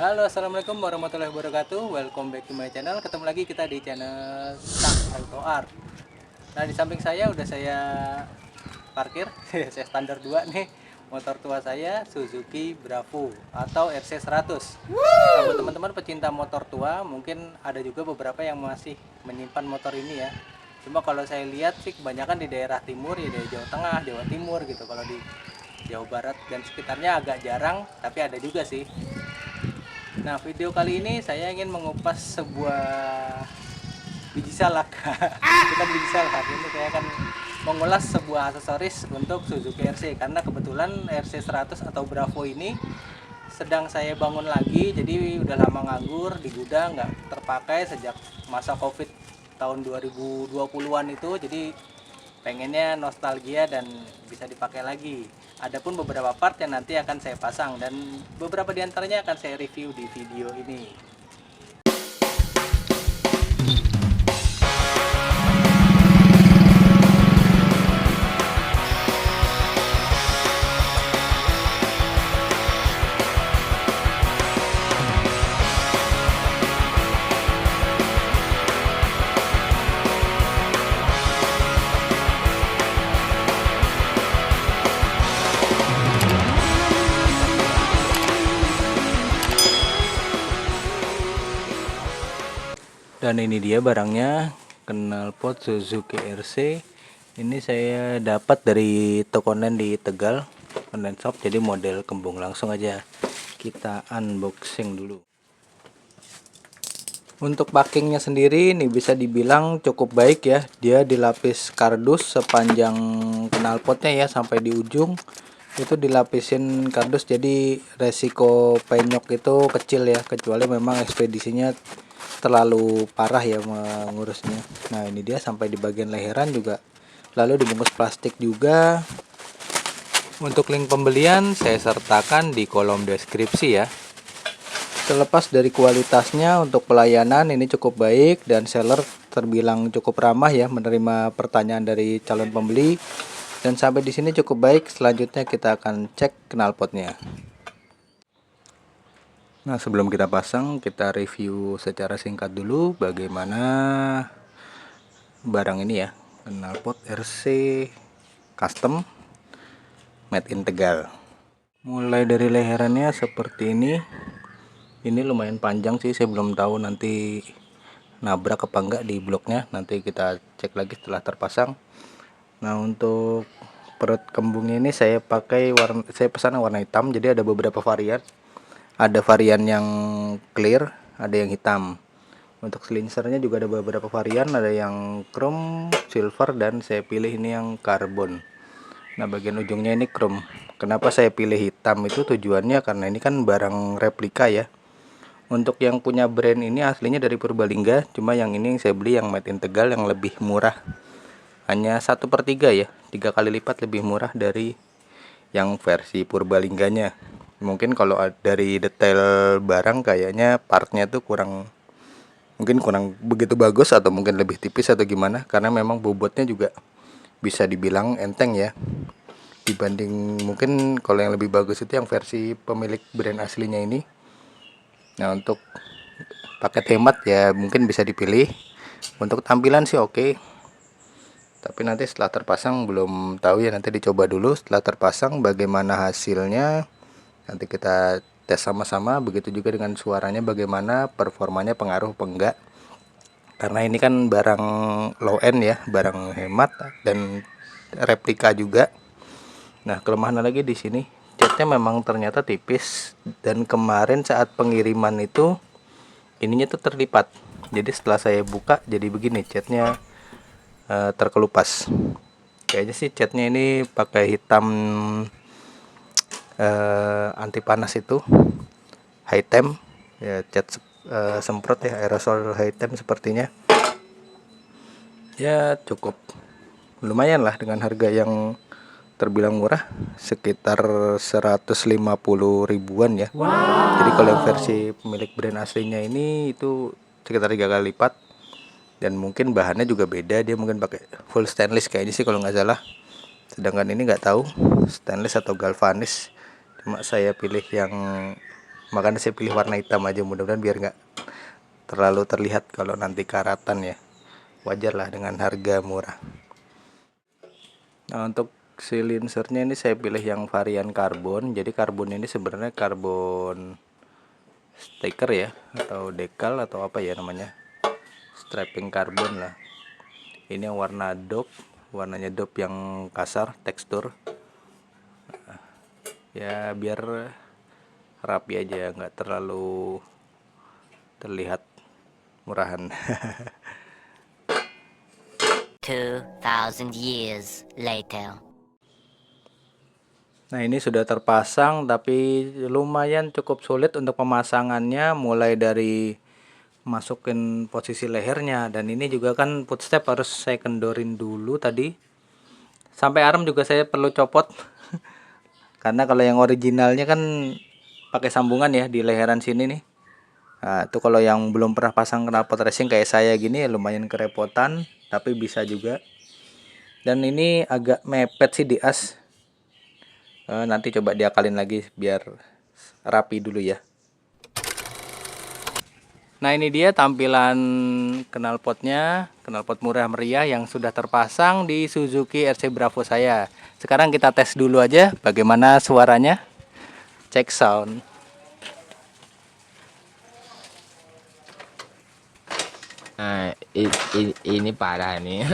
Halo, assalamualaikum warahmatullahi wabarakatuh. Welcome back to my channel. Ketemu lagi kita di channel Sang Auto Art. Nah, di samping saya udah saya parkir. Saya standar 2 nih. Motor tua saya Suzuki Bravo atau RC100. Nah, buat teman-teman pecinta motor tua, mungkin ada juga beberapa yang masih menyimpan motor ini ya. Cuma kalau saya lihat sih kebanyakan di daerah timur ya, dari Jawa Tengah, Jawa Timur gitu. Kalau di Jawa Barat dan sekitarnya agak jarang, tapi ada juga sih. Nah, video kali ini saya ingin mengupas sebuah biji salak. Bukan biji salak, ini saya akan mengulas sebuah aksesoris untuk Suzuki RC karena kebetulan RC100 atau Bravo ini sedang saya bangun lagi, jadi udah lama nganggur di gudang, nggak terpakai sejak masa Covid tahun 2020-an itu, jadi pengennya nostalgia dan bisa dipakai lagi. Adapun beberapa part yang nanti akan saya pasang dan beberapa diantaranya akan saya review di video ini. Dan ini dia barangnya, knalpot Suzuki RC. Ini saya dapat dari toko online di Tegal, online shop, jadi model kembung. Langsung aja kita unboxing dulu. Untuk packingnya sendiri ini bisa dibilang cukup baik ya. Dia dilapis kardus sepanjang knalpotnya ya, sampai di ujung itu dilapisin kardus, jadi resiko penyok itu kecil ya, kecuali memang ekspedisinya terlalu parah ya mengurusnya. Nah, ini dia sampai di bagian leheran juga, lalu dibungkus plastik juga. Untuk link pembelian saya sertakan di kolom deskripsi ya. Terlepas dari kualitasnya, untuk pelayanan ini cukup baik dan seller terbilang cukup ramah ya menerima pertanyaan dari calon pembeli. Dan sampai di sini cukup baik. Selanjutnya kita akan cek knalpotnya. Nah, sebelum kita pasang, kita review secara singkat dulu bagaimana barang ini ya. Knalpot RC custom made in Tegal. Mulai dari leherannya seperti ini. Ini lumayan panjang sih, saya belum tahu nanti nabrak apa enggak di bloknya. Nanti kita cek lagi setelah terpasang. Nah, untuk perut kembungnya ini saya pesan warna hitam, jadi ada beberapa varian. Ada varian yang clear, ada yang hitam. Untuk silinsernya juga ada beberapa varian, ada yang chrome, silver, dan saya pilih ini yang karbon. Nah, bagian ujungnya ini chrome. Kenapa saya pilih hitam itu tujuannya karena ini kan barang replika ya. Untuk yang punya brand ini aslinya dari Purbalingga, cuma yang ini yang saya beli yang made in Tegal yang lebih murah. Hanya 1/3 ya, 3 kali lipat lebih murah dari yang versi Purbalingganya. Mungkin kalau dari detail barang kayaknya partnya tuh mungkin kurang begitu bagus, atau mungkin lebih tipis atau gimana, karena memang bobotnya juga bisa dibilang enteng ya, dibanding mungkin kalau yang lebih bagus itu yang versi pemilik brand aslinya ini. Nah, untuk paket hemat ya mungkin bisa dipilih. Untuk tampilan sih oke, tapi nanti setelah terpasang belum tahu ya, nanti dicoba dulu setelah terpasang bagaimana hasilnya, nanti kita tes sama-sama. Begitu juga dengan suaranya, bagaimana performanya, pengaruh apa enggak, karena ini kan barang low end ya, barang hemat dan replika juga. Nah, kelemahan lagi di sini, catnya memang ternyata tipis, dan kemarin saat pengiriman itu ininya tuh terlipat, jadi setelah saya buka jadi begini catnya, terkelupas. Kayaknya sih catnya ini pakai hitam anti panas itu, high temp ya, cat semprot ya, aerosol high temp sepertinya. Ya cukup lumayan lah dengan harga yang terbilang murah, sekitar 150 ribuan ya. Jadi kalau yang versi pemilik brand aslinya ini itu sekitar 3 kali lipat, dan mungkin bahannya juga beda, dia mungkin pakai full stainless kayaknya sih kalau nggak salah. Sedangkan ini nggak tahu stainless atau galvanis, cuma saya pilih yang makanya saya pilih warna hitam aja, mudah-mudahan biar nggak terlalu terlihat kalau nanti karatan ya. Wajar lah dengan harga murah. Nah, untuk silinsernya ini saya pilih yang varian karbon. Jadi karbon ini sebenarnya karbon stiker ya, atau dekal atau apa ya namanya, strapping karbon lah. Ini yang warna dope, warnanya dope yang kasar, tekstur ya, biar rapi aja, nggak terlalu terlihat murahan. 2,000 years later. Nah, ini sudah terpasang tapi lumayan cukup sulit untuk pemasangannya, mulai dari masukin posisi lehernya, dan ini juga kan footstep harus saya kendorin dulu tadi. Sampai arm juga saya perlu copot. Karena kalau yang originalnya kan pakai sambungan ya di leheran sini nih. Nah, itu kalau yang belum pernah pasang knalpot racing kayak saya gini lumayan kerepotan, tapi bisa juga. Dan ini agak mepet sih di as. Nanti coba diakalin lagi biar rapi dulu ya. Nah, ini dia tampilan knalpotnya, knalpot murah meriah yang sudah terpasang di Suzuki RC Bravo saya. Sekarang kita tes dulu aja bagaimana suaranya. Cek sound. Nah, ini parah nih.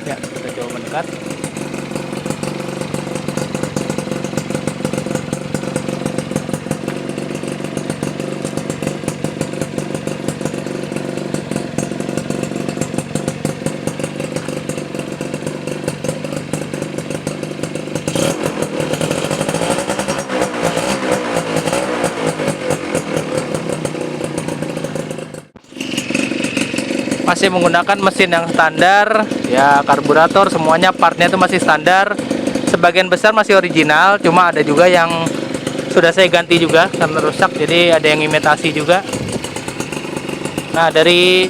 Ya, kita coba mendekat. Masih menggunakan mesin yang standar ya, karburator semuanya partnya itu masih standar, sebagian besar masih original, cuma ada juga yang sudah saya ganti juga karena rusak, jadi ada yang imitasi juga. Nah, dari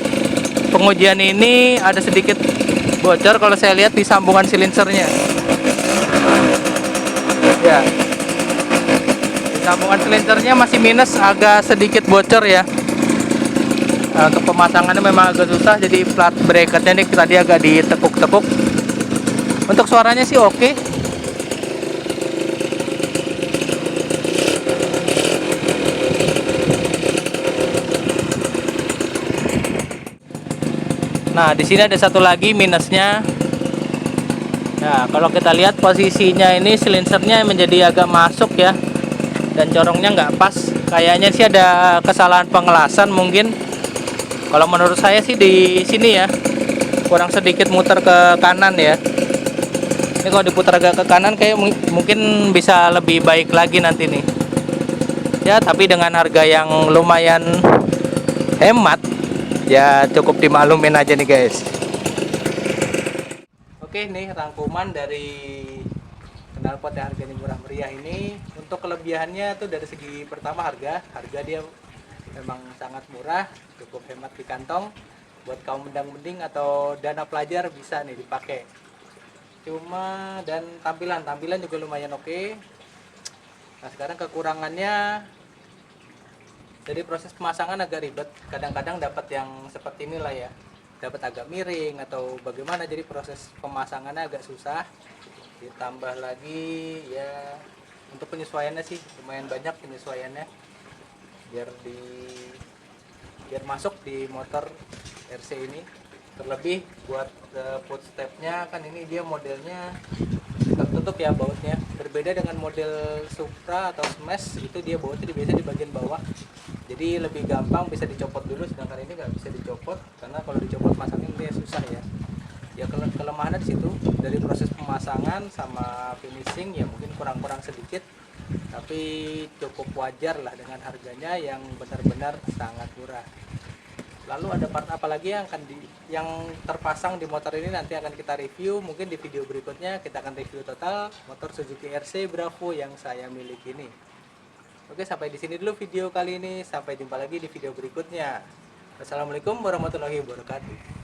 pengujian ini ada sedikit bocor kalau saya lihat di sambungan silinsernya ya, di sambungan silinsernya masih minus, agak sedikit bocor ya. Untuk pemasangannya memang agak susah, jadi flat bracketnya nih tadi agak ditekuk-tekuk. Untuk suaranya sih oke. Nah, di sini ada satu lagi minusnya. Nah, kalau kita lihat posisinya ini silinsernya menjadi agak masuk ya, dan corongnya nggak pas. Kayaknya sih ada kesalahan pengelasan mungkin. Kalau menurut saya sih di sini ya, kurang sedikit muter ke kanan ya. Ini kalau diputar agak ke kanan kayak mungkin bisa lebih baik lagi nanti nih. Ya, tapi dengan harga yang lumayan hemat, ya cukup dimaklumin aja nih guys. Oke, nih rangkuman dari knalpot yang harganya murah meriah ini. Untuk kelebihannya tuh dari segi pertama harga dia memang sangat murah, cukup hemat di kantong. Buat kaum mendang-mending atau dana pelajar bisa nih dipakai. Cuma dan tampilan juga lumayan oke. Nah, sekarang kekurangannya, jadi proses pemasangan agak ribet. Kadang-kadang dapat yang seperti inilah ya, dapat agak miring atau bagaimana, jadi proses pemasangannya agak susah. Ditambah lagi ya, untuk penyesuaiannya sih lumayan banyak penyesuaiannya biar masuk di motor RC ini. Terlebih buat footstepnya kan ini dia modelnya tertutup ya bautnya, berbeda dengan model Supra atau Smash, itu dia bautnya biasa di bagian bawah, jadi lebih gampang bisa dicopot dulu, sedangkan ini nggak bisa dicopot karena kalau dicopot pasangnya dia susah ya. Ya kelemahannya di situ, dari proses pemasangan sama finishing ya mungkin kurang sedikit. tapi cukup wajar lah dengan harganya yang benar-benar sangat murah. Lalu ada part apa lagi yang terpasang di motor ini, nanti akan kita review. Mungkin di video berikutnya kita akan review total motor Suzuki RC Bravo yang saya miliki ini. Oke, sampai di sini dulu video kali ini. Sampai jumpa lagi di video berikutnya. Wassalamualaikum warahmatullahi wabarakatuh.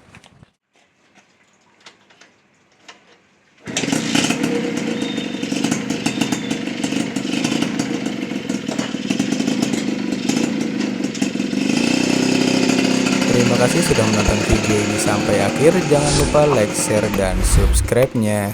Terima kasih sudah menonton video ini sampai akhir. Jangan lupa like, share, dan subscribe-nya.